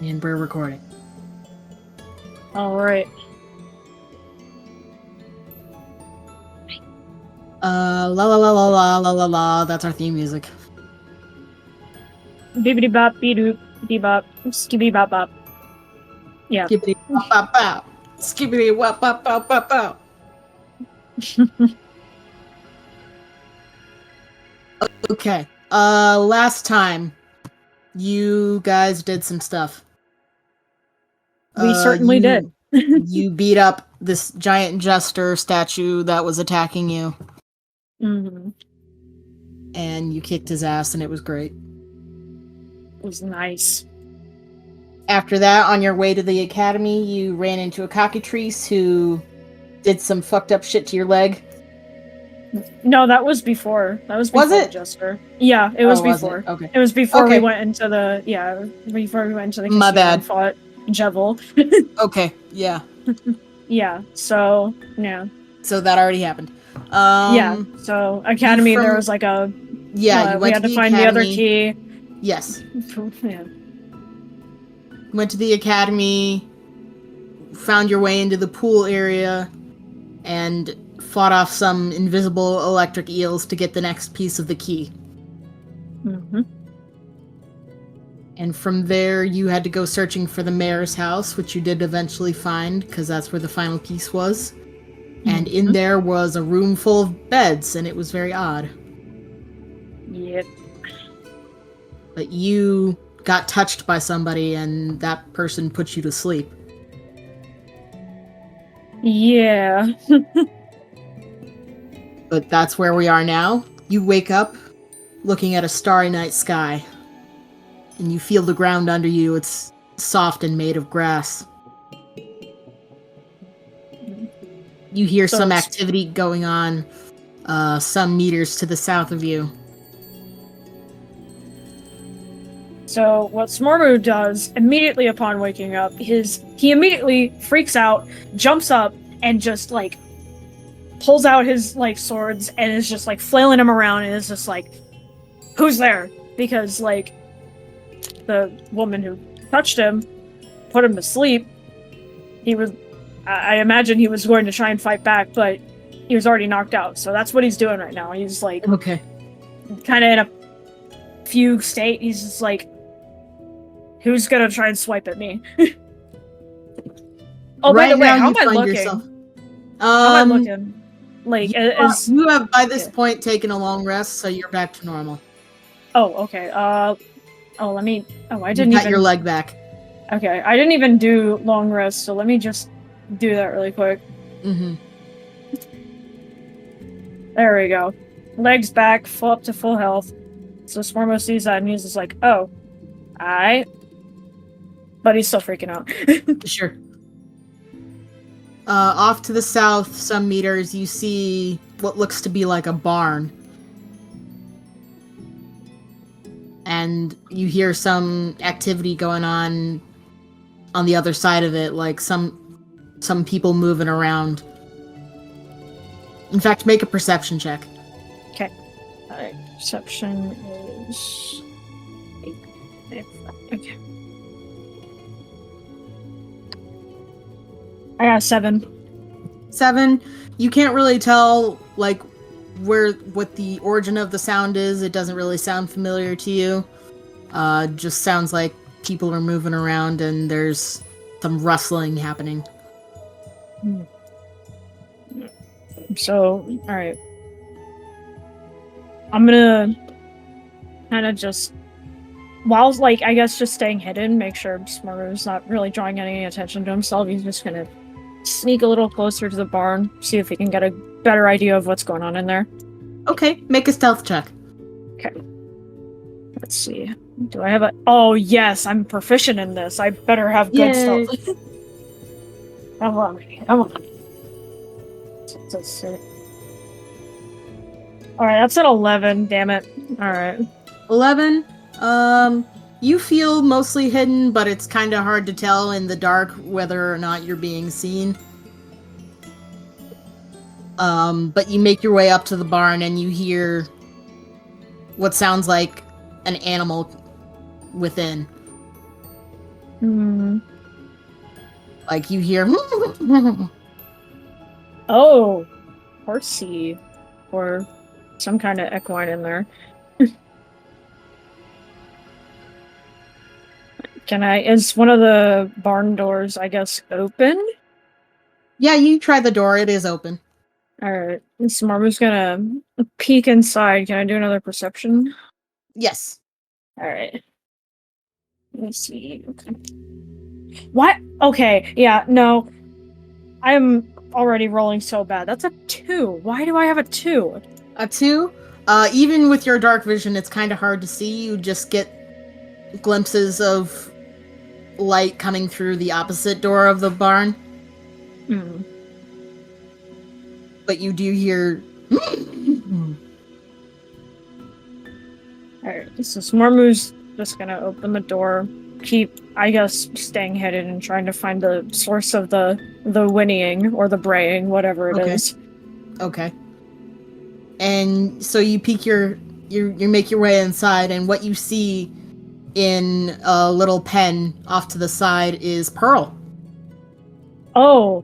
And we're recording. All right. La la la la la la la la. That's our theme music. Bibbidi bop, bedoop, bebop, skibbity bop bop. Yeah. Skibbity bop bop bop. Skibbity wop bop bop bop bop. Okay. Last time you guys did some stuff. We certainly did. You beat up this giant jester statue that was attacking you. Mm-hmm. And you kicked his ass, and it was great. It was nice. After that, on your way to the academy, you ran into a cockatrice who did some fucked up shit to your leg. No, that was before. That was before Was it? the jester. Yeah, it was before. Was it? Okay. It was before Okay. we went into the before we went into the casino My bad. and fought Jevil. Okay, yeah. Yeah. So yeah. So that already happened. Yeah. So academy, there was like a you went we had to find academy. the other key. Yes. Yeah. Went to the academy, found your way into the pool area, and fought off some invisible electric eels to get the next piece of the key. Mm-hmm. And from there, you had to go searching for the mayor's house, which you did eventually find, because that's where the final piece was. And in there was a room full of beds, and it was very odd. Yep. But you got touched by somebody, and that person put you to sleep. Yeah. But that's where we are now. You wake up looking at a starry night sky, and you feel the ground under you. It's soft and made of grass. You hear some activity going on some meters to the south of you. So what Smormu does immediately upon waking up is he immediately freaks out, jumps up, and just like pulls out his like swords and is just like flailing him around and is just like, "Who's there?" Because like the woman who touched him put him to sleep. He was, I imagine he was going to try and fight back, but he was already knocked out. So that's what he's doing right now. He's like, okay, kind of in a fugue state. He's just like, who's gonna try and swipe at me? Oh, right, by the way, how am I looking? How am I looking? Like, you have by this point taken a long rest, so you're back to normal. Oh, okay. I didn't got even... your leg back. Okay, I didn't even do long rest, so let me just do that really quick. Mm-hmm. There we go. Legs back, up to full health. So Smormo sees that and he's just like, oh, alright. But he's still freaking out. Sure. Off to the south, some meters, you see what looks to be like a barn. And you hear some activity going on the other side of it, like some people moving around. In fact, make a perception check. Okay. Alright, perception is... 8. Okay. I got 7. 7. You can't really tell, like, what the origin of the sound is. It doesn't really sound familiar to you. Just sounds like people are moving around and there's some rustling happening. So, alright. I'm gonna kind of just, while, like, I guess just staying hidden, make sure Smormu's not really drawing any attention to himself. He's just gonna sneak a little closer to the barn, see if he can get a better idea of what's going on in there. Okay, make a stealth check. Okay. Let's see. Do I have a... Oh, yes, I'm proficient in this. I better have good stealth. Come on. Alright, that's an 11, damn it. Alright. 11. You feel mostly hidden, but it's kind of hard to tell in the dark whether or not you're being seen. But you make your way up to the barn and you hear what sounds like an animal within. Hmm. Like you hear. Oh, horsey, or some kind of equine in there. Is one of the barn doors, I guess, open? Yeah, you try the door. It is open. Alright, Smormu's gonna peek inside. Can I do another perception? Yes. Alright. Let me see. Okay. What? Okay, yeah, no. I'm already rolling so bad. That's a 2. Why do I have a 2? A 2. Even with your dark vision, it's kind of hard to see. You just get glimpses of light coming through the opposite door of the barn. Hmm. But you do hear. Alright, so Smormu's just gonna open the door, keep, I guess, staying hidden and trying to find the source of the whinnying or the braying, whatever it is. Okay. And so you peek you make your way inside, and what you see in a little pen off to the side is Pearl. Oh,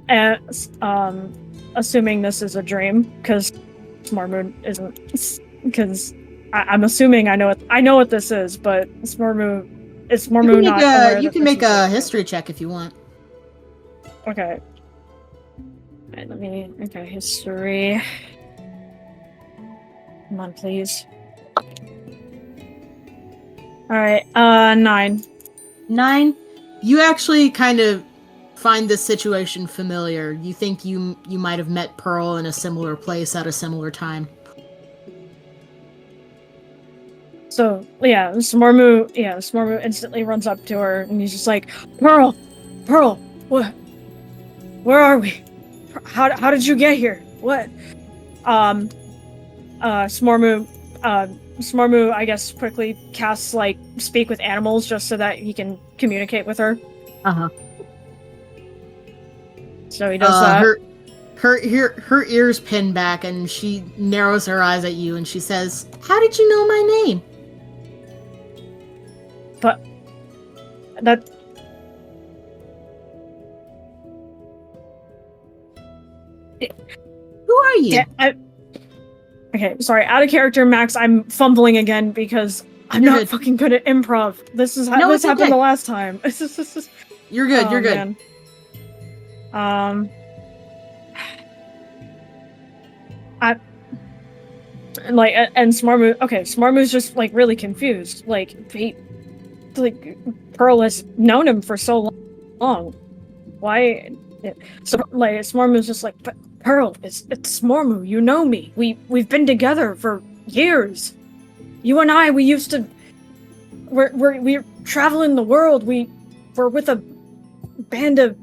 and assuming this is a dream, because Smormu isn't. Because I'm assuming I know what this is, but Smormu not aware. You can make a history check if you want. Okay. Alright, okay, history. Come on, please. Alright, 9. 9. You actually kind of find this situation familiar. You think you might have met Pearl in a similar place at a similar time. So, yeah, Smormu instantly runs up to her, and he's just like, Pearl, where are we? How did you get here? What? Smormu, I guess, quickly casts, like, speak with animals just so that he can communicate with her. Uh-huh. So he does that. Her ears pin back, and she narrows her eyes at you, and she says, "How did you know my name?" But that. Who are you? Yeah, okay, sorry. Out of character, Max. I'm fumbling again because I'm not fucking good at improv. This happened the last time. You're good. You're good. Man. Smormu. Okay, Smormu's just like really confused. Pearl has known him for so long. Why? So Smormu's just like, but Pearl, it's Smormu. You know me. We've been together for years. You and I, we used to. We're traveling the world. We're with a band of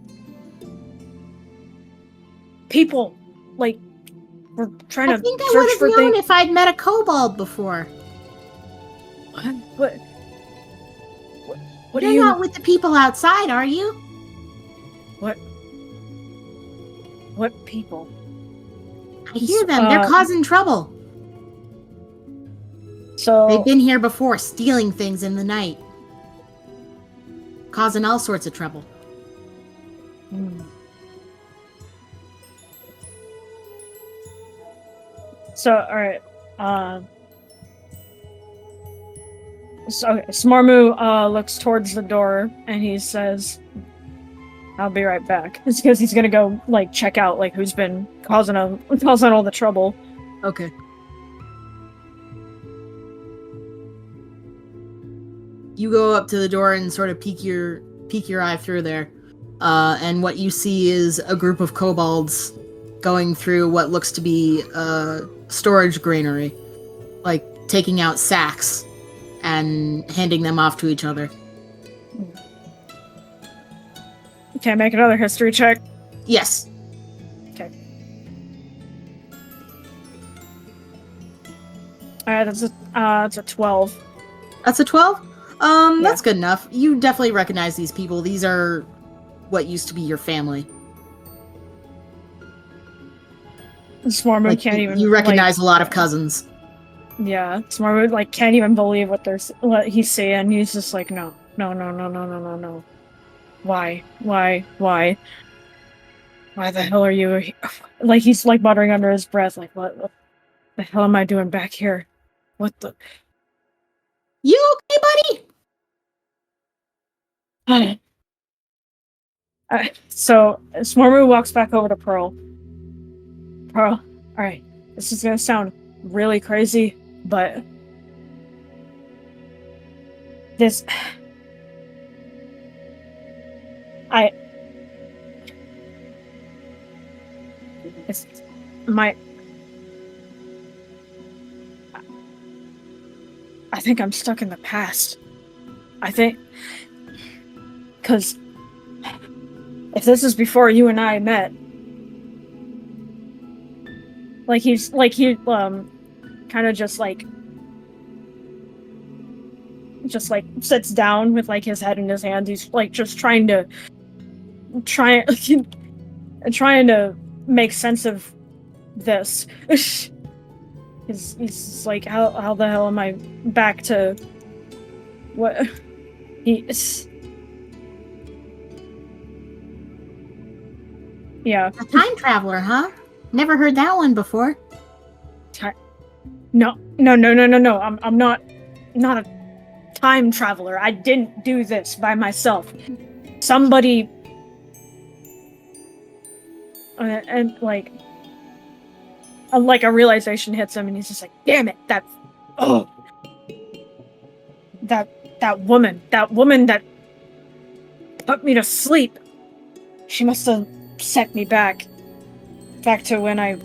people. Like, we're trying to search for things. I would have known if I'd met a kobold before. What? What You're not with the people outside, are you? What people? I hear them. They're causing trouble. So they've been here before, stealing things in the night, causing all sorts of trouble. So, all right. Smormu looks towards the door and he says, "I'll be right back." It's because he's gonna go like check out like who's been causing all the trouble. Okay. You go up to the door and sort of peek your eye through there, and what you see is a group of kobolds going through what looks to be a storage granary, like taking out sacks and handing them off to each other. Can I make another history check? Yes. Okay. Alright, that's a 12. That's a 12? Yeah. That's good enough. You definitely recognize these people. These are what used to be your family. Smormu can't even. You recognize a lot of cousins. Yeah, Smormu can't even believe what he's saying. He's just like, no, No, no, no, no, no, no, no. Why? Why the hell are you he-" Like, he's, like, muttering under his breath, like, what the hell am I doing back here? What the... You okay, buddy? So, Smormu walks back over to Pearl. Pearl, alright, this is gonna sound really crazy, but... This... It's... My... I think I'm stuck in the past. I think... Because... If this is before you and I met... Like, he kind of just, like, sits down with, like, his head in his hands. He's, like, just trying to make sense of this. He's just like, how the hell am I back to what yeah. A time traveler, huh? Never heard that one before. No. I'm not a time traveler. I didn't do this by myself. Somebody and like a realization hits him, and he's just like, damn it, that woman that put me to sleep. She must have sent me back to when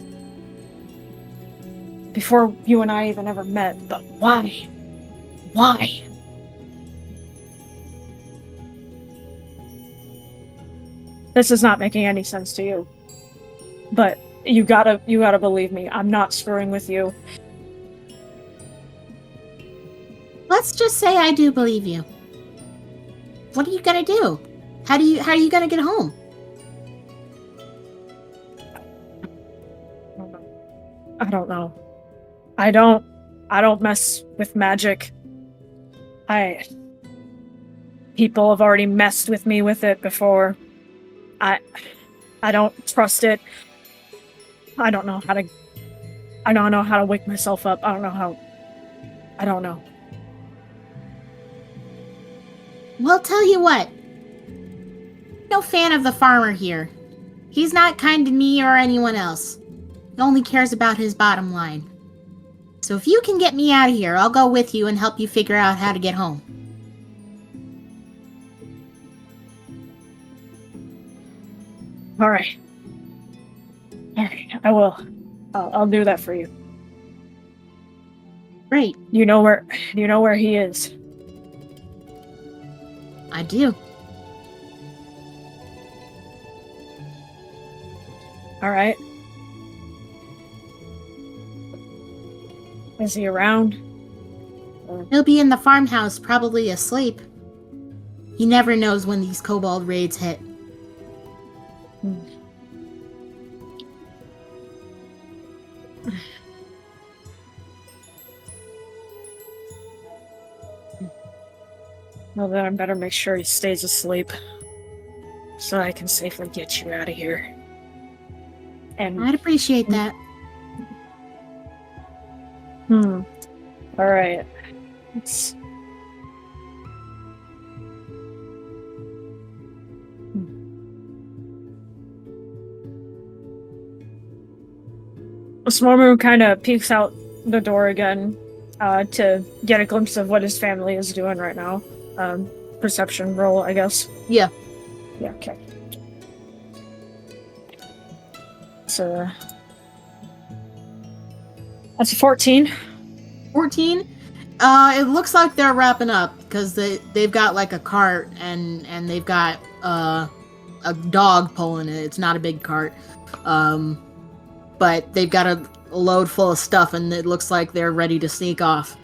before you and I even ever met. But why? This is not making any sense to you. But you gotta believe me. I'm not screwing with you. Let's just say I do believe you. What are you gonna do? How are you gonna get home? I don't know. I don't mess with magic. People have already messed with me with it before. I don't trust it. I don't know how to wake myself up. I don't know. Well, tell you what. No fan of the farmer here. He's not kind to me or anyone else. He only cares about his bottom line. So if you can get me out of here, I'll go with you and help you figure out how to get home. All right, I will. I'll do that for you. Great. You know where he is. I do. All right. Is he around? He'll be in the farmhouse, probably asleep. He never knows when these kobold raids hit. Well, then I better make sure he stays asleep, so I can safely get you out of here. And I'd appreciate that. all right. Let's... Smormu kind of peeks out the door again to get a glimpse of what his family is doing right now. Perception roll, I guess. Yeah. Yeah, okay. So that's a 14. 14? It looks like they're wrapping up because they've got like a cart and they've got a dog pulling it. It's not a big cart, but they've got a load full of stuff and it looks like they're ready to sneak off.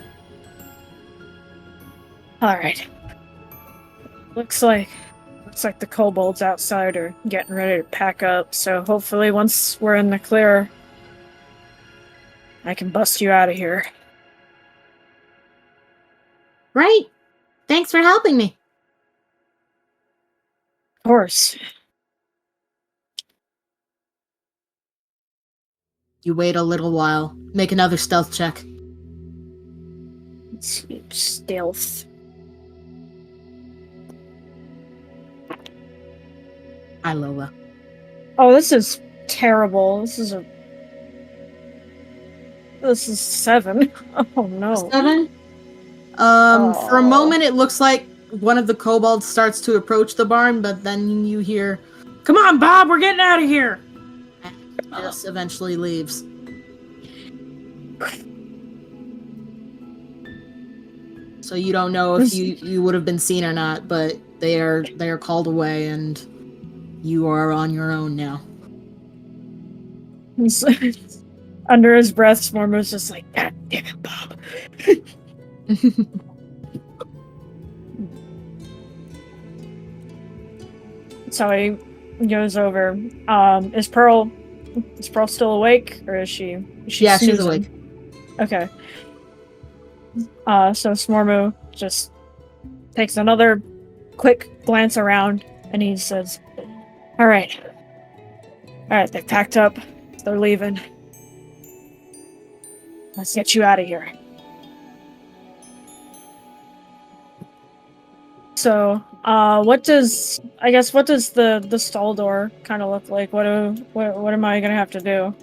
All right. Looks like the kobolds outside are getting ready to pack up. So hopefully, once we're in the clear, I can bust you out of here. Great. Thanks for helping me. Of course. You wait a little while. Make another stealth check. Let's see, stealth. Hi, Lola. Oh, this is terrible. This is 7. Oh no. 7? For a moment it looks like one of the kobolds starts to approach the barn, but then you hear, "Come on, Bob, we're getting out of here!" and just eventually leaves. So you don't know if you would have been seen or not, but they are called away and you are on your own now. Under his breath, Smormu's just like, "God damn it, Bob." So he goes over. Is Pearl still awake, or is she? Yeah, snoozing? she's awake. Okay. So Smormu just takes another quick glance around, and he says, "All right, they've packed up. They're leaving. Let's get you out of here." So, what does the stall door kind of look like? What am I gonna have to do?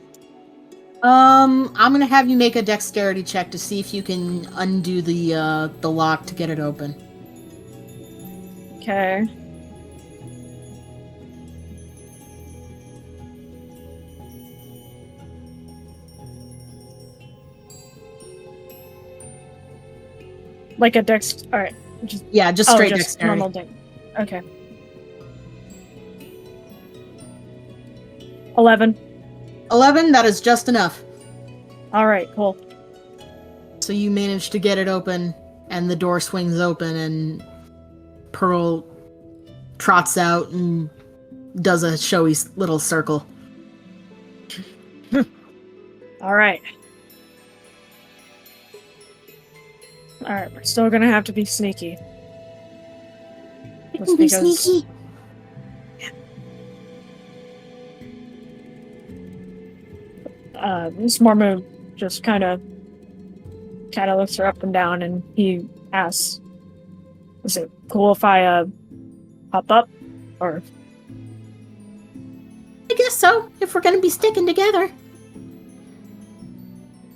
I'm gonna have you make a dexterity check to see if you can undo the lock to get it open. Okay. Like a dex. All right. Just straight dexterity. Normal thing. Okay. 11. 11, that is just enough. All right, cool. So you manage to get it open, and the door swings open, and Pearl trots out and does a showy little circle. All right. All right, we're still gonna have to be sneaky. You can be sneaky. Smormu just kind of looks her up and down, and he asks, "Is it cool if I pop up, or?" I guess so, if we're gonna be sticking together.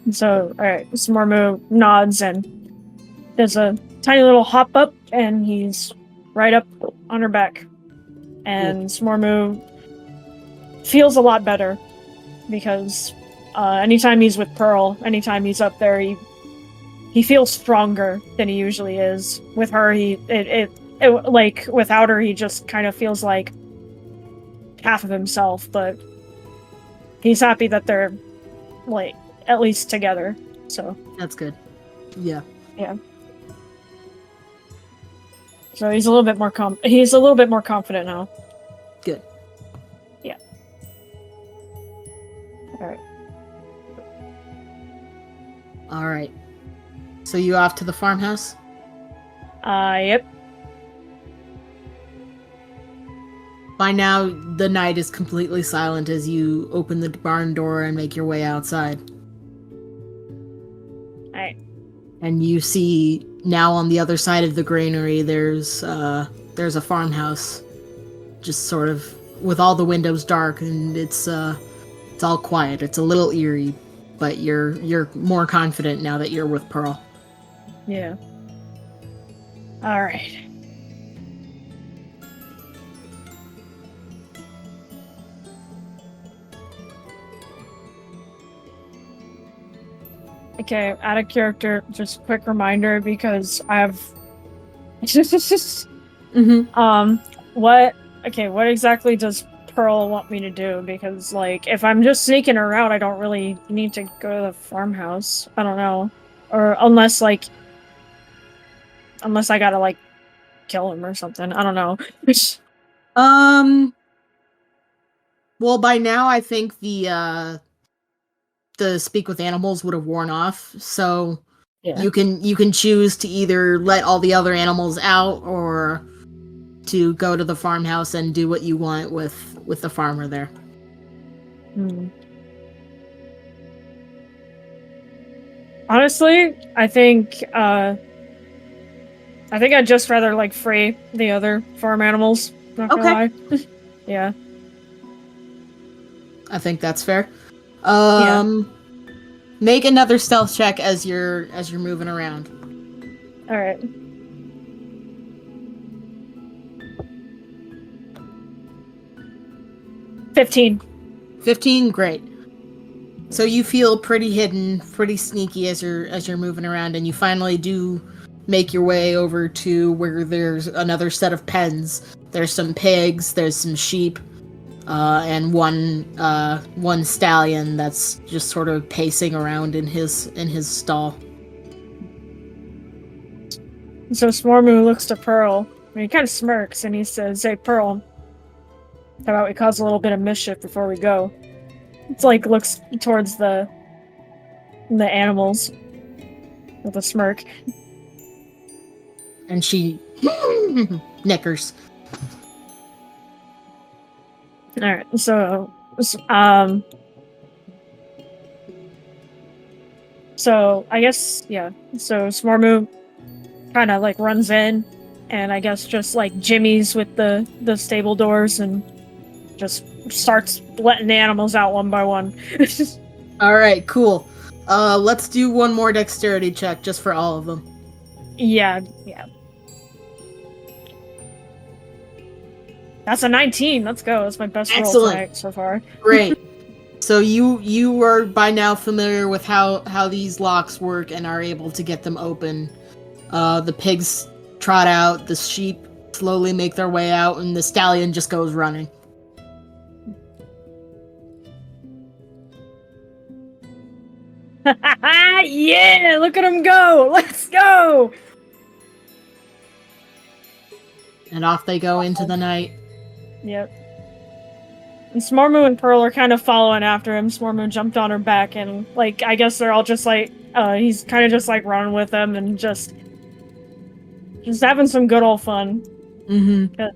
And so, all right, Smormu nods, and there's a tiny little hop up, and he's right up on her back. And Smormu feels a lot better because anytime he's with Pearl, anytime he's up there, he feels stronger than he usually is. With her, like without her, he just kind of feels like half of himself. But he's happy that they're like at least together. So that's good. Yeah. Yeah. So he's a little bit more confident now. Good. Yeah. All right. So you off to the farmhouse? Yep. By now, the night is completely silent as you open the barn door and make your way outside. Alright. And you see now on the other side of the granary, there's a farmhouse, just sort of with all the windows dark, and it's all quiet. It's a little eerie, but you're more confident now that you're with Pearl. Yeah. All right. Okay, out of character, just quick reminder because I have what exactly does Pearl want me to do? Because like if I'm just sneaking her out, I don't really need to go to the farmhouse. I don't know. Or unless I gotta like kill him or something. I don't know. Well, by now I think the speak with animals would have worn off, so yeah. You can choose to either let all the other animals out or to go to the farmhouse and do what you want with the farmer there. Honestly, I think I'd just rather like free the other farm animals. Not gonna lie. Yeah. I think that's fair. Yeah. Make another stealth check as you're moving around. All right. $15. 15, great. So you feel pretty hidden, pretty sneaky as you're moving around, and you finally do make your way over to where there's another set of pens. There's some pigs, there's some sheep, and one stallion that's just sort of pacing around in his stall. So Smormu looks to Pearl, and he kind of smirks, and he says, "Hey, Pearl, how about we cause a little bit of mischief before we go?" It's like looks towards the animals with a smirk. And she nickers. All right, so I guess So Smormu kind of like runs in, and I guess just like jimmies with the stable doors and just starts letting the animals out one by one. All right, cool. Let's do one more dexterity check just for all of them. Yeah. That's a 19. Let's go. That's my best roll tonight so far. Great. So you are by now familiar with how these locks work and are able to get them open. The pigs trot out, the sheep slowly make their way out, and the stallion just goes running. Yeah, look at him go! Let's go! And off they go into the night. Yep. And Smormu and Pearl are kind of following after him. Smormu jumped on her back, and like I guess they're all just like he's kind of just like running with them and just having some good old fun. Yeah.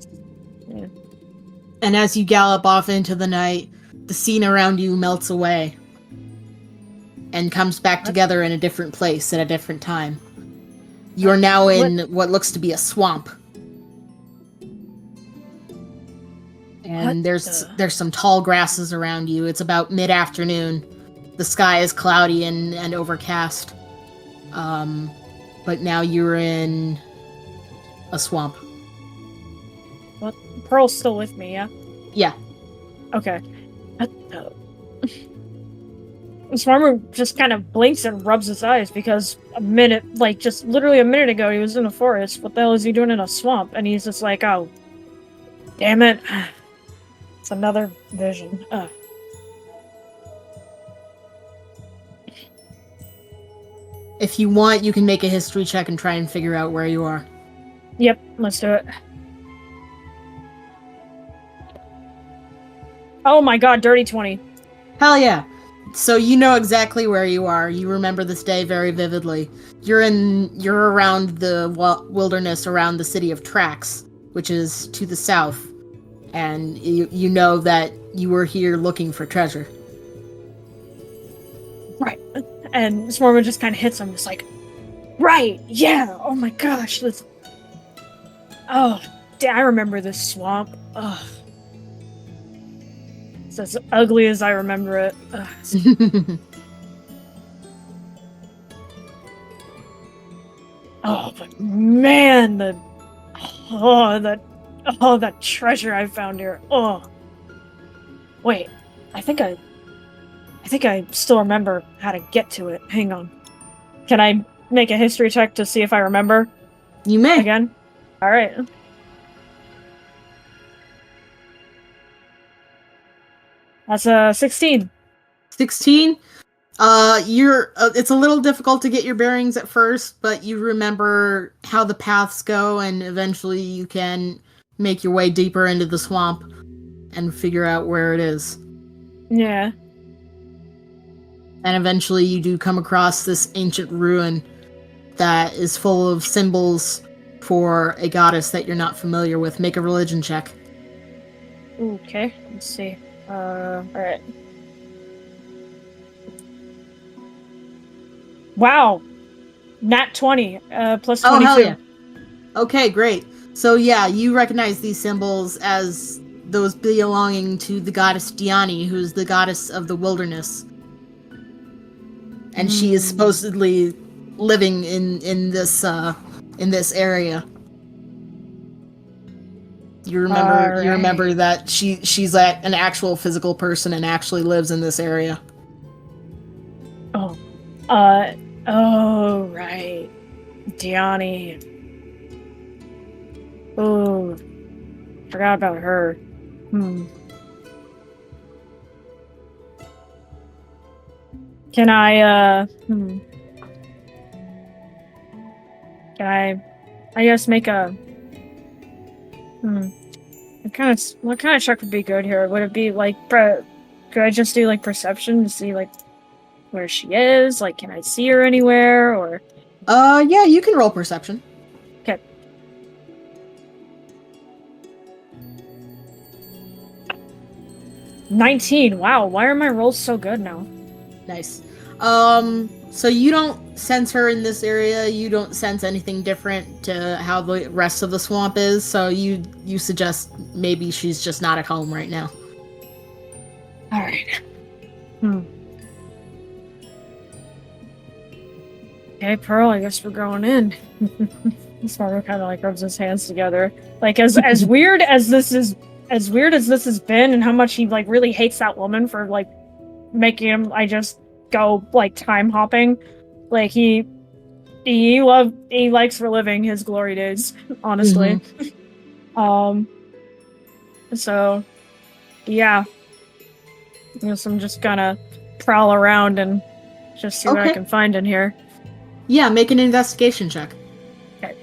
And as you gallop off into the night, the scene around you melts away and comes back together in a different place at a different time. You are now in what looks to be a swamp. And there's some tall grasses around you. It's about mid-afternoon. The sky is cloudy and overcast. But now you're in a swamp. What? Pearl's still with me, yeah? Yeah. Okay. Smormu just kind of blinks and rubs his eyes because literally a minute ago he was in a forest. What the hell is he doing in a swamp? And he's just like, oh, damn it. It's another vision. If you want, you can make a history check and try and figure out where you are. Yep, let's do it. Oh my god, dirty 20. Hell yeah. So you know exactly where you are. You remember this day very vividly. You're around the wilderness around the city of Trax, which is to the south. And you know that you were here looking for treasure. Right. And Smormu just kind of hits him, just like, right, yeah, oh my gosh, I remember this swamp. Ugh. It's as ugly as I remember it. Oh, but man, that treasure I found here. Oh, wait, I think I still remember how to get to it. Hang on. Can I make a history check to see if I remember? You may. Again? All right. That's a 16. 16? It's a little difficult to get your bearings at first, but you remember how the paths go, and eventually you can make your way deeper into the swamp and figure out where it is. Yeah. And eventually you do come across this ancient ruin that is full of symbols for a goddess that you're not familiar with. Make a religion check. Okay, let's see. Alright. Wow! Nat 20, plus 22. Oh, hell yeah. Okay, great. So yeah, you recognize these symbols as those belonging to the goddess Diani, who's the goddess of the wilderness. And she is supposedly living in this area. You remember that she's like an actual physical person and actually lives in this area. Oh. Oh, right. Diani. Oh. Forgot about her. Can I guess make a what kind of check would be good here? Would it be like could I just do like perception to see like where she is? Like, can I see her anywhere? Or yeah, you can roll perception. okay. $19. Wow, why are my rolls so good now? Nice. So you don't sense her in this area. You don't sense anything different to how the rest of the swamp is. So you suggest maybe she's just not at home right now. All right. Okay, Pearl. I guess we're going in. Smormu kind of like rubs his hands together. Like as weird as this has been, and how much he like really hates that woman for like making him. I just go like time hopping. Like he likes reliving his glory days, honestly. So yeah, I guess I'm just gonna prowl around and just see what I can find in here. Yeah, make an investigation check. Okay,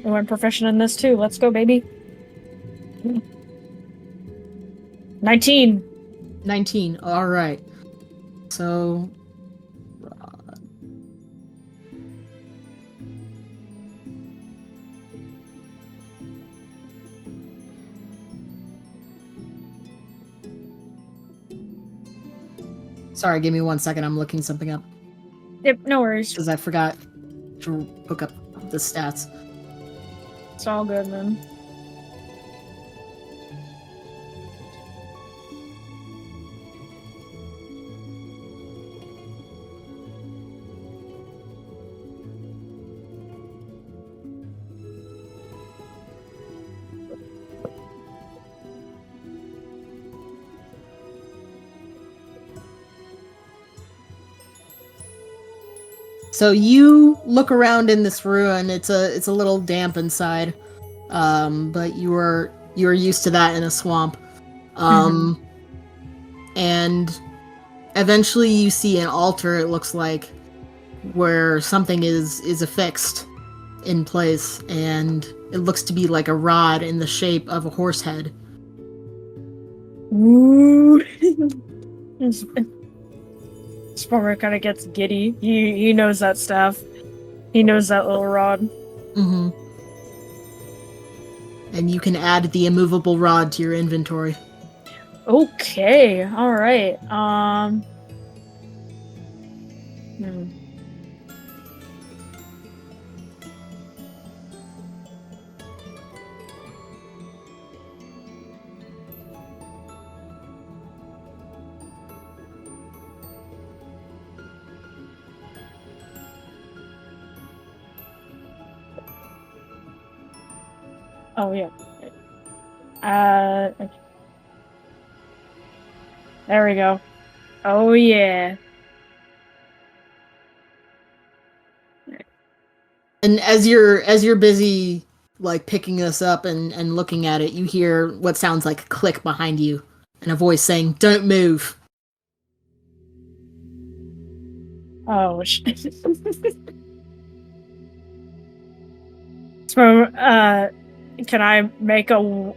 I went proficient in this too. Let's go, baby. 19. 19. All right. So sorry, give me 1 second. I'm looking something up. Yep, no worries. Because I forgot to hook up the stats. It's all good, man. So you look around in this ruin. It's a little damp inside, but you're used to that in a swamp. And eventually you see an altar. It looks like where something is affixed in place, and it looks to be like a rod in the shape of a horse head. Ooh. Smormu kind of gets giddy. He knows that staff. He knows that little rod. And you can add the immovable rod to your inventory. Okay, alright. Oh, yeah. There we go. Oh, yeah. And as you're busy like picking this up and looking at it, you hear what sounds like a click behind you and a voice saying, "Don't move." Oh, shit. So, can I make a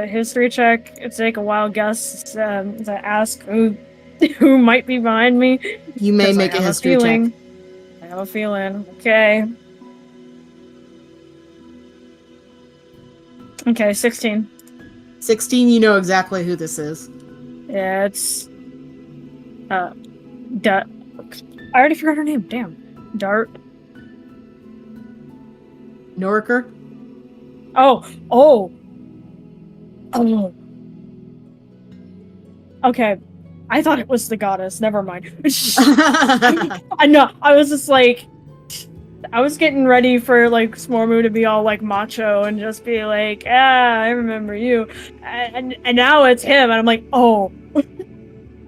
history check to take a wild guess to ask who might be behind me? You may make a history check. I have a feeling. Okay. Okay, 16. 16, you know exactly who this is. Yeah, it's I already forgot her name. Damn. Dart. Noriker? Oh. Okay. I thought it was the goddess. Never mind. I know. I was just like, I was getting ready for like Smormu to be all like macho and just be like, I remember you, and now it's him, and I'm like, oh,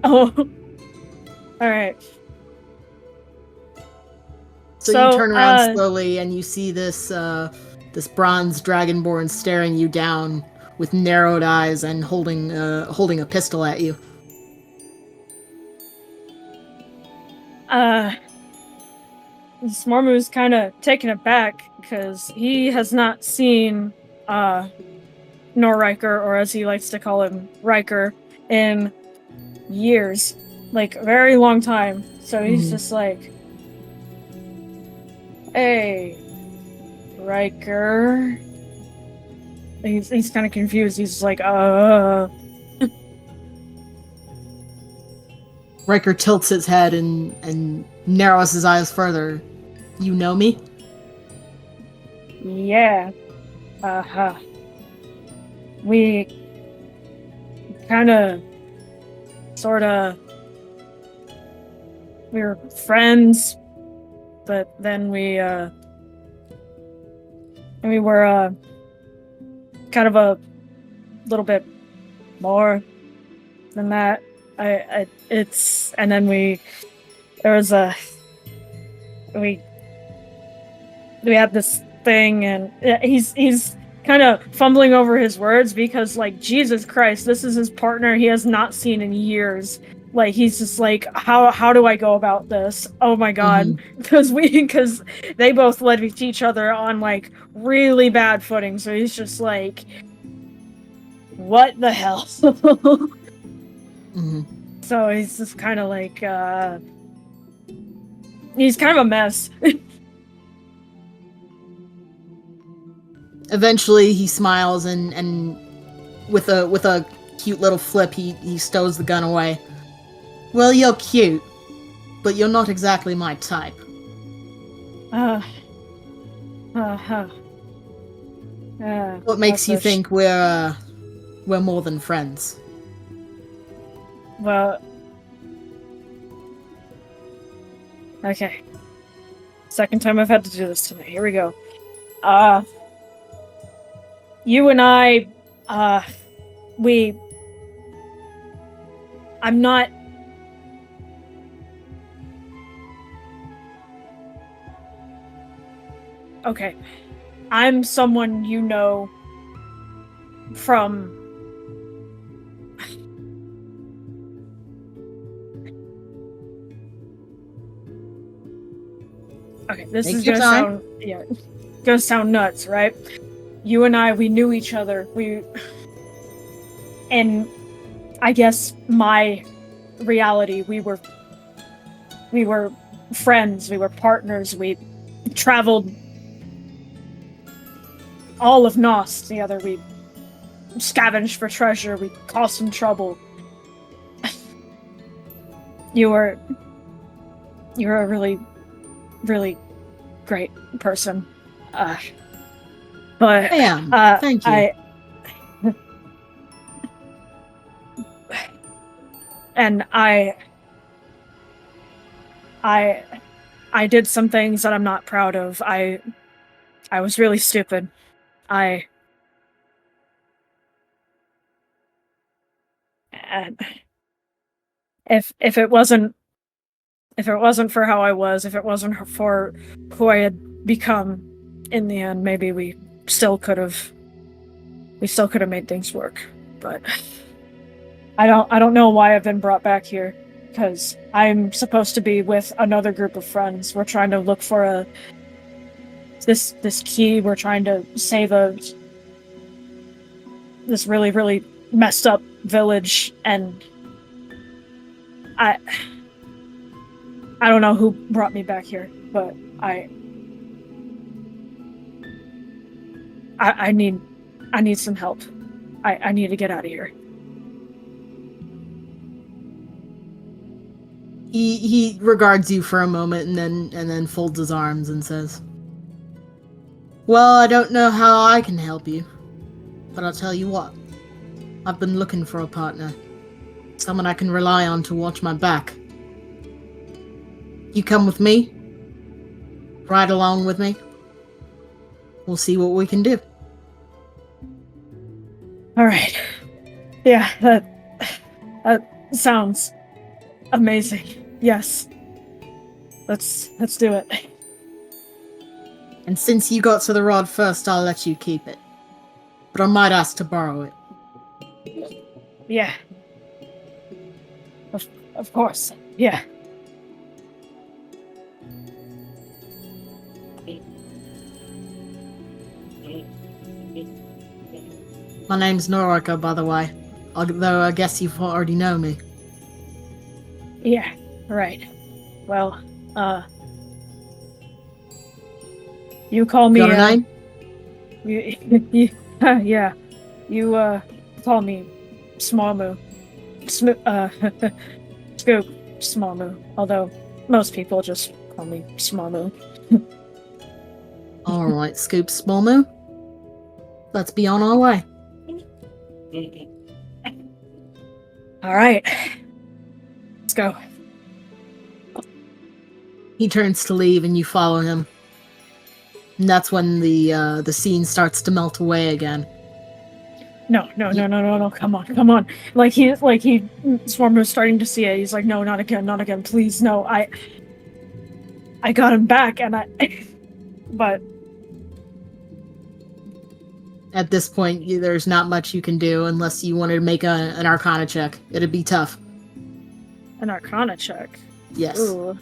oh, all right. So you turn around slowly and you see this this bronze dragonborn staring you down with narrowed eyes and holding a pistol at you. Smormu's kind of taken aback because he has not seen Norriker, or as he likes to call him, Riker, in years, like a very long time. So he's just like, hey, Riker. He's kind of confused. He's like, Riker tilts his head and narrows his eyes further. You know me? yeah. We kind of, sort of, we were friends, but then we were, kind of a little bit more than that. And then we had this thing, and he's kind of fumbling over his words because, like, Jesus Christ, this is his partner he has not seen in years. Like, he's just like, how do I go about this? Oh my god. Because they both led each other on like really bad footing, so he's just like, what the hell? So he's just kind of like, he's kind of a mess. Eventually, he smiles and with a cute little flip, he stows the gun away. Well, you're cute, but you're not exactly my type. What makes you think we're more than friends? Well, okay. Second time I've had to do this tonight. Here we go. You and I, I'm not... Okay. I'm someone you know from... Okay, this is gonna sound nuts, right? You and I, we knew each other. And I guess my reality, we were friends, we were partners, we traveled all of Nos together, we scavenged for treasure, we caused some trouble. You were a really, really great person. But I am. Thank you. I did some things that I'm not proud of. I was really stupid. And if it wasn't for how I was, if it wasn't for who I had become, in the end, maybe we still could have made things work. But I don't know why I've been brought back here, because I'm supposed to be with another group of friends. We're trying to look for this key. We're trying to save this really, really messed up village, and I don't know who brought me back here, but I need I need some help. I need to get out of here. He regards you for a moment and then folds his arms and says, "Well, I don't know how I can help you, but I'll tell you what. I've been looking for a partner. Someone I can rely on to watch my back. You come with me? Ride along with me? We'll see what we can do." All right. Yeah, that sounds amazing. Yes. Let's do it. And since you got to the rod first, I'll let you keep it. But I might ask to borrow it. Yeah. Of course. Yeah. My name's Norika, by the way. Although I guess you already know me. Yeah. Right. Well, you call me Got a name? yeah. You call me Smormu. Scoop Smormu. Although most people just call me Smormu. Alright, Scoop Smormu. Let's be on our way. All right. Let's go. He turns to leave and you follow him. And that's when the scene starts to melt away again. No. Come on. Like Swarmer's starting to see it. He's like, no, not again, please, no. I got him back, and but At this point, there's not much you can do unless you wanted to make an Arcana check. It'd be tough. an Arcana check. Yes. Ooh.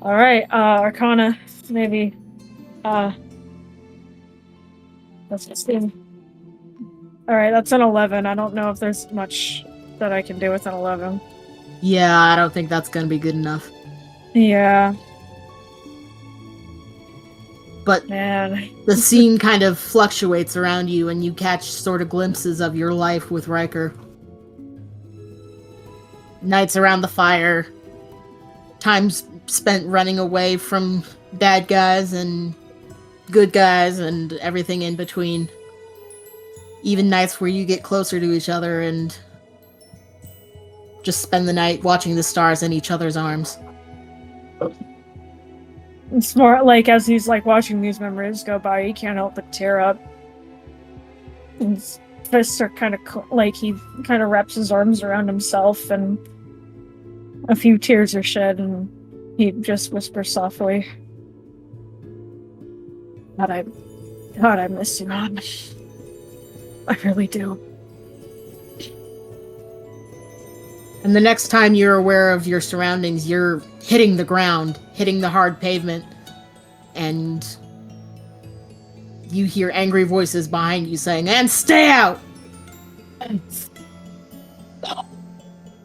All right, Arcana, maybe. Let's just see. All right, that's an 11. I don't know if there's much that I can do with an 11. Yeah, I don't think that's gonna be good enough. Yeah, But man. the scene kind of fluctuates around you and you catch sort of glimpses of your life with Riker. Nights around the fire, times spent running away from bad guys and good guys and everything in between. Even nights where you get closer to each other and just spend the night watching the stars in each other's arms. It's more like as he's like watching these memories go by, he can't help but tear up. And his fists are kind of like he kind of wraps his arms around himself, and a few tears are shed, and he just whispers softly, God, I miss you, Mom. I really do. And the next time you're aware of your surroundings, you're hitting the ground, hitting the hard pavement, and you hear angry voices behind you saying, "And stay out!"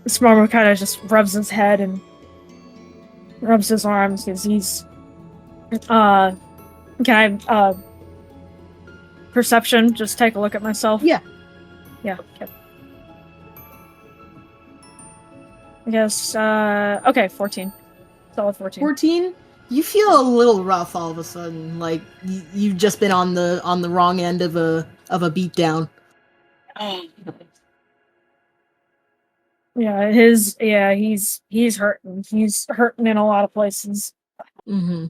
Smormu kind of just rubs his head and rubs his arms because he's can I perception just take a look at myself? Yeah. Okay. I guess okay, 14. Solid 14. 14? You feel a little rough all of a sudden, like you've just been on the wrong end of a beatdown. Yeah, he's hurting. He's hurting in a lot of places. Mm-hmm.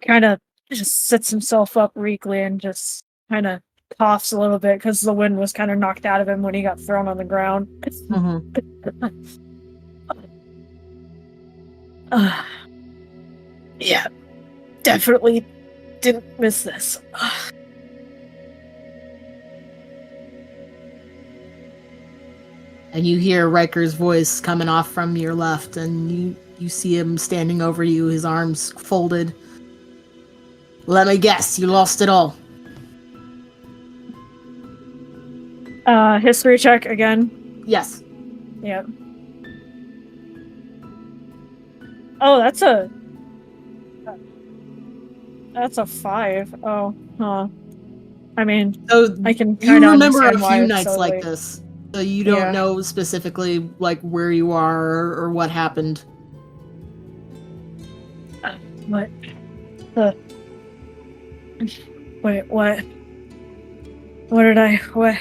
Kind of just sits himself up weakly and just kind of coughs a little bit because the wind was kind of knocked out of him when he got thrown on the ground. Yeah, definitely didn't miss this. And you hear Riker's voice coming off from your left, and you see him standing over you, his arms folded. Let me guess, you lost it all. History check again. Yes. Yeah. Oh, that's a That's a 5. Oh, huh. I mean, So I can you kind of remember a understand why few it's nights so like late. this. So you don't Yeah. know specifically like where you are or what happened. What? The... Wait, what? What did I... What?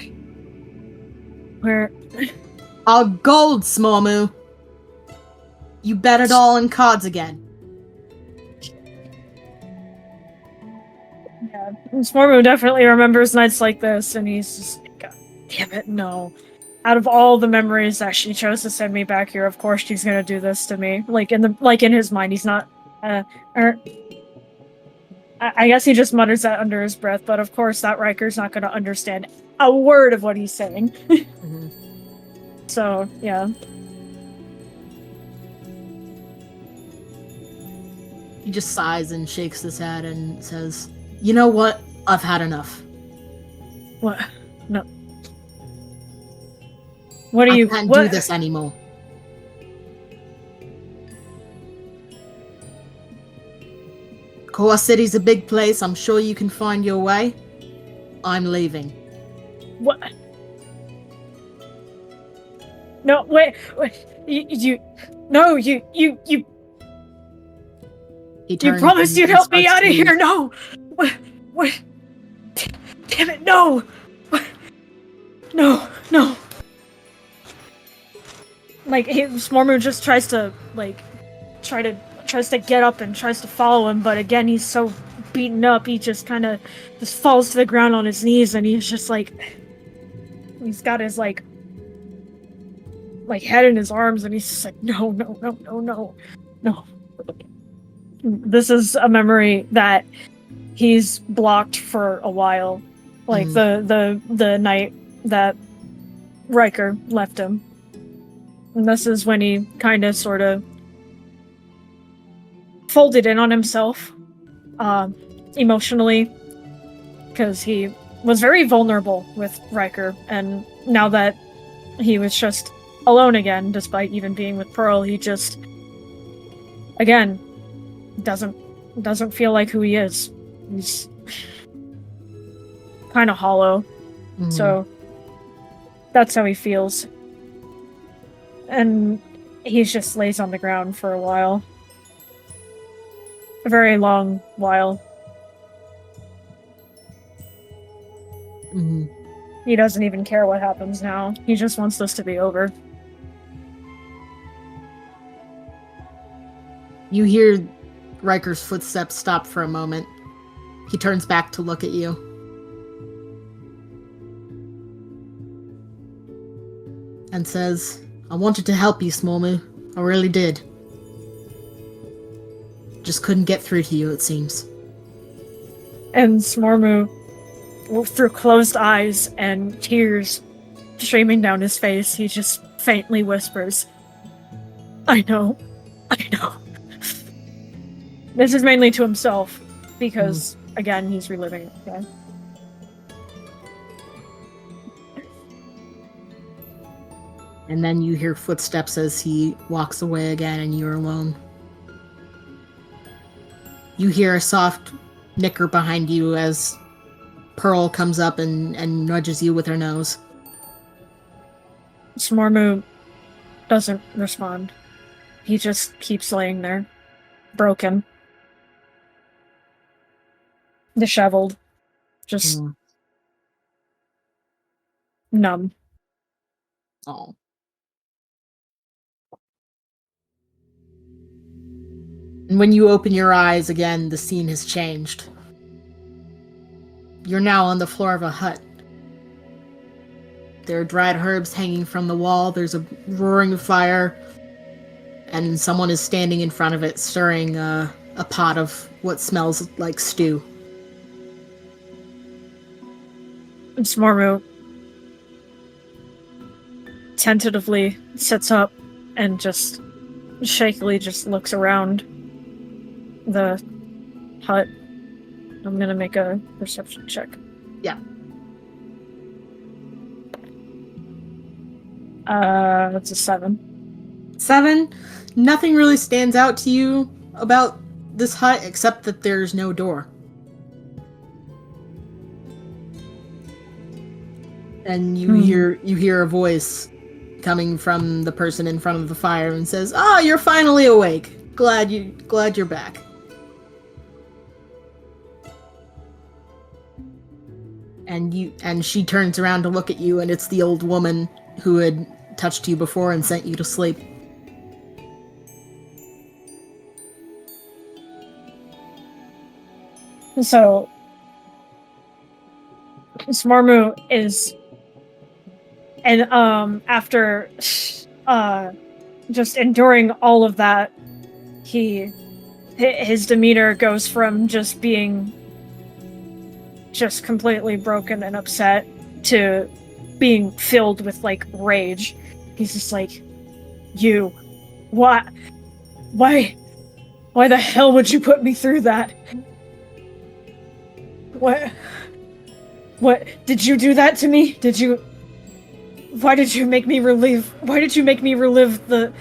Where... All gold, Smormu. You bet it all in cards again. Yeah, Smormu definitely remembers nights like this, and he's just like, God damn it, no. Out of all the memories that she chose to send me back here, of course she's gonna do this to me. Like in his mind, he's not. Er, I guess he just mutters that under his breath, but of course that Riker's not gonna understand a word of what he's saying. Mm-hmm. So yeah. He just sighs and shakes his head and says, "You know what? I've had enough. What? No. What are I you? can't What? do this anymore." Core City's a big place. I'm sure you can find your way. I'm leaving. What? No, wait. You no, you He turns promised you'd and help me starts out to of leave. here. No. What? Damn it! No. What? No. Like Smormu just tries to get up and tries to follow him, but again he's so beaten up, he just kind of just falls to the ground on his knees, and he's just like, he's got his like head in his arms, and he's just like, no. This is a memory that he's blocked for a while, like the night that Riker left him. And this is when he kind of sort of folded in on himself emotionally, because he was very vulnerable with Riker, and now that he was just alone again, despite even being with Pearl, he just again doesn't feel like who he is. He's kind of hollow. So that's how he feels. And he just lays on the ground for a while. A very long while. Mm-hmm. He doesn't even care what happens now. He just wants this to be over. You hear Riker's footsteps stop for a moment. He turns back to look at you. And says, "I wanted to help you, Smormu. I really did. Just couldn't get through to you, it seems." And Smormu, through closed eyes and tears streaming down his face, he just faintly whispers, I know. This is mainly to himself, because, again, he's reliving it again. And then you hear footsteps as he walks away again, and you're alone. You hear a soft nicker behind you as Pearl comes up and nudges you with her nose. Smormu doesn't respond. He just keeps laying there, broken, disheveled, just numb. Oh. And when you open your eyes again, the scene has changed. You're now on the floor of a hut. There are dried herbs hanging from the wall, there's a roaring fire, and someone is standing in front of it, stirring a pot of what smells like stew. Smormu tentatively sits up and just shakily just looks around the hut. I'm gonna make a perception check. Yeah. That's a 7. 7. Nothing really stands out to you about this hut except that there's no door. And you hear a voice coming from the person in front of the fire and says, "Ah, you're finally awake. Glad you're back." And she turns around to look at you, and it's the old woman who had touched you before and sent you to sleep. So, Smormu is, and after just enduring all of that, his demeanor goes from just being just completely broken and upset to being filled with like rage. He's just like, "You, what? Why the hell would you put me through that? What did you do that to me? Why did you make me relive the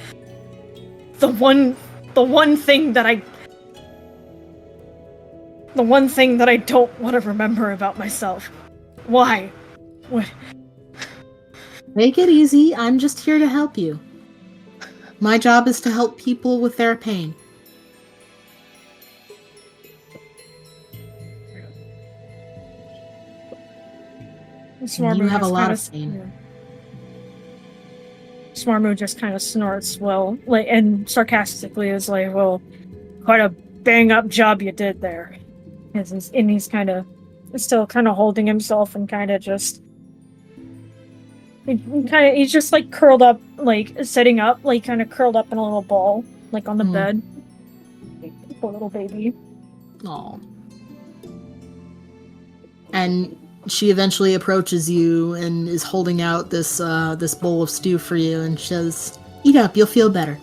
one thing that I don't want to remember about myself? Why? What?" Take it easy. I'm just here to help you. My job is to help people with their pain. You have a lot of pain. Smormu just kind of snorts, and sarcastically is like, "Well, quite a bang-up job you did there." And he's kind of still kind of holding himself and kind of just... he's just like curled up, like sitting up, like kind of curled up in a little ball, like on the bed. Poor little baby. Aw. And she eventually approaches you and is holding out this bowl of stew for you and says, "Eat up, you'll feel better."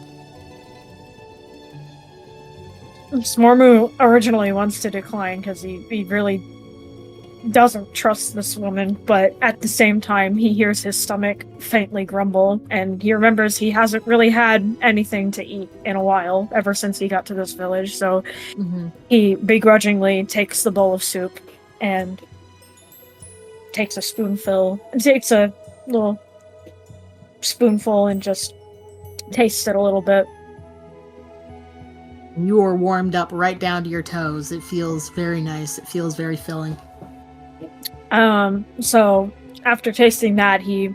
Smormu originally wants to decline because he really doesn't trust this woman, but at the same time he hears his stomach faintly grumble, and he remembers he hasn't really had anything to eat in a while ever since he got to this village, so he begrudgingly takes the bowl of soup and takes a little spoonful and just tastes it a little bit. You are warmed up right down to your toes. It feels very nice. It feels very filling. So after tasting that, he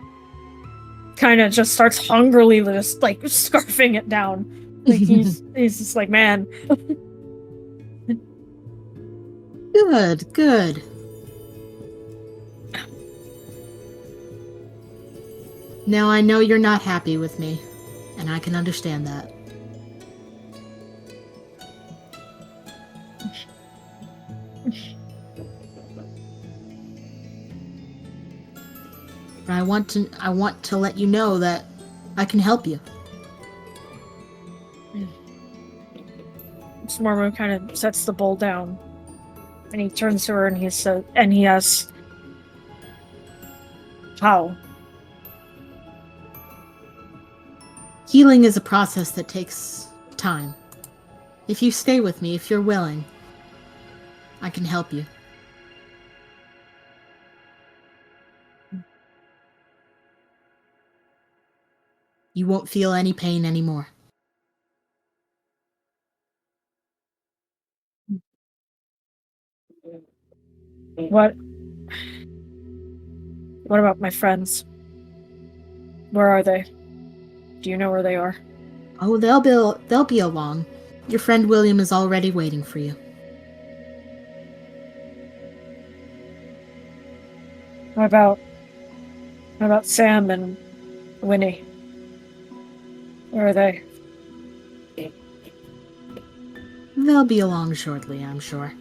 kind of just starts hungrily just like scarfing it down. Like he's just like, "Man." Good. Now I know you're not happy with me, and I can understand that. But I want to let you know that I can help you. Smormu kind of sets the bowl down, and he turns to her and he asks, "How?" Healing is a process that takes time. If you stay with me, if you're willing, I can help you. You won't feel any pain anymore. What about my friends? Where are they? Do you know where they are? Oh, they'll be along. Your friend William is already waiting for you. What about Sam and Winnie? Where are they? They'll be along shortly, I'm sure.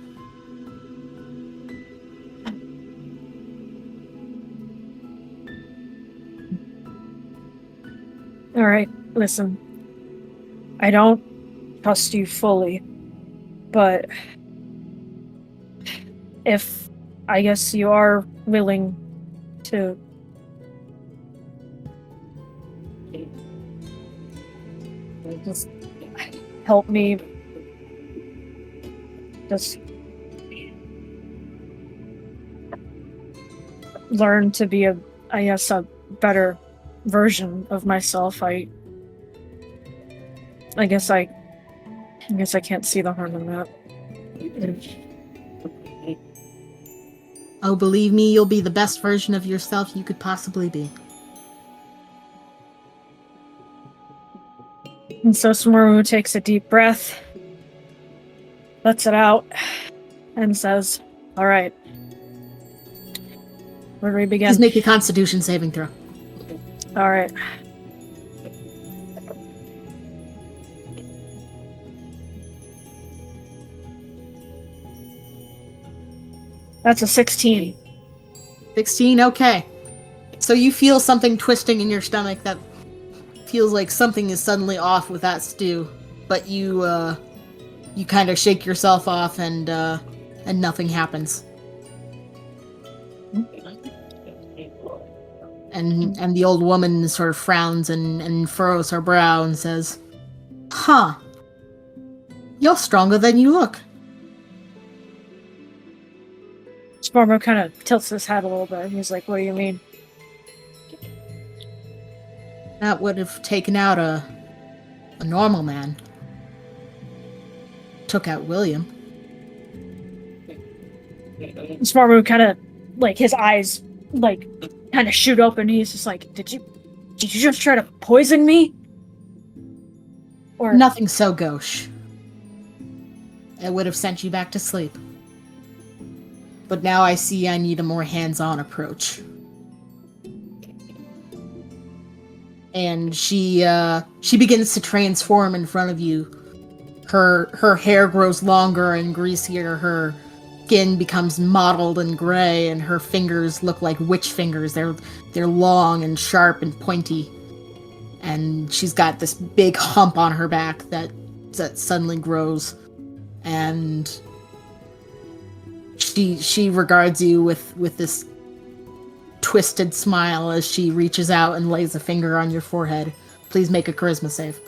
All right, listen. I don't trust you fully, but if I guess you are willing to just help me just learn to be a I guess, a better version of myself. I guess I can't see the harm in that. Oh, believe me, you'll be the best version of yourself you could possibly be. And so Smormu takes a deep breath, lets it out, and says, "All right, where do we begin?" Please make a Constitution saving throw. All right. That's a 16. 16, okay. So you feel something twisting in your stomach that feels like something is suddenly off with that stew, but you kind of shake yourself off and nothing happens. And the old woman sort of frowns and furrows her brow and says, "Huh. You're stronger than you look." Smormu kind of tilts his head a little bit. He's like, "What do you mean?" That would have taken out a normal man. Took out William. Smormu kind of, like, his eyes, like, kind of shoot open. He's just like, Did you just try to poison me? Or Nothing so gauche. It would have sent you back to sleep. But now I see I need a more hands-on approach. And she begins to transform in front of you. Her hair grows longer and greasier, her skin becomes mottled and gray, and her fingers look like witch fingers. They're long and sharp and pointy. And she's got this big hump on her back that suddenly grows. And she regards you with this twisted smile as she reaches out and lays a finger on your forehead. Please make a charisma save.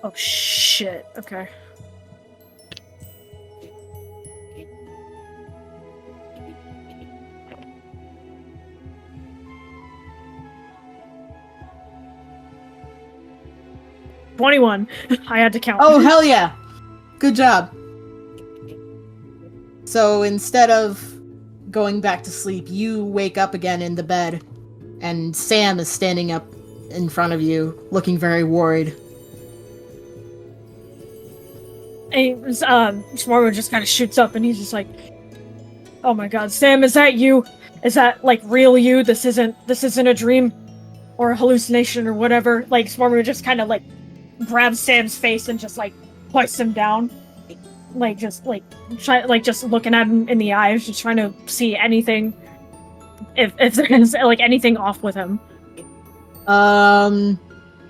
Oh shit. Okay. "21. I had to count. Oh, hell yeah. Good job. So instead of going back to sleep, you wake up again in the bed, and Sam is standing up in front of you, looking very worried. And Smormu just kind of shoots up, and he's just like, "Oh my god, Sam, is that you? Is that, like, real you? This isn't a dream or a hallucination or whatever." Like, Smormu just kind of, like, grabs Sam's face and just, like, hoists him down. Like, just looking at him in the eyes, just trying to see anything, if there's, like, anything off with him.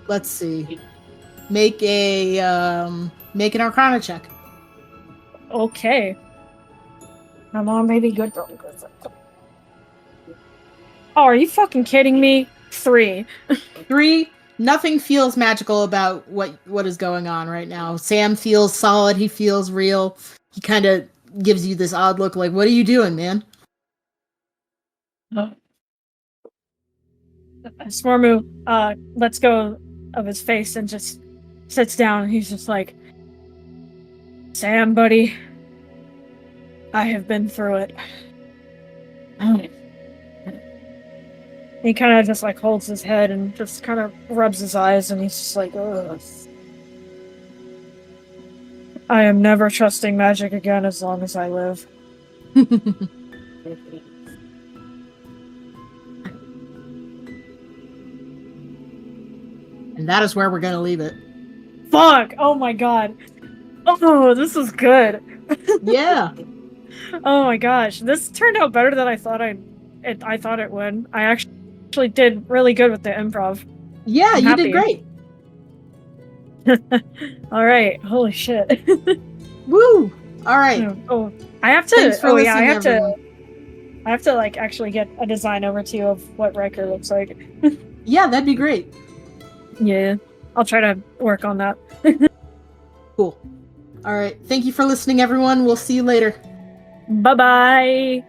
Let's see. Make an Arcana check. Okay. Come on, baby, good girl. Oh, are you fucking kidding me? 3. 3. Nothing feels magical about what is going on right now. Sam feels solid. He feels real. He kind of gives you this odd look, like, "What are you doing, man?" Smormu lets go of his face and just sits down. He's just like, "Sam, buddy, I have been through it." He kind of just, like, holds his head and just kind of rubs his eyes, and he's just like, "Ugh. I am never trusting magic again as long as I live." And that is where we're going to leave it. Fuck! Oh my god. Oh, this is good. Yeah. Oh my gosh. This turned out better than I thought it would. I actually did really good with the improv. Yeah, I'm you happy. did great. All right. Holy shit. Woo! All right. Oh, I have to. Thanks for listening, I have everyone. to. I have to, like, actually get a design over to you of what Riker looks like. Yeah, that'd be great. Yeah, I'll try to work on that. Cool. All right. Thank you for listening, everyone. We'll see you later. Bye bye.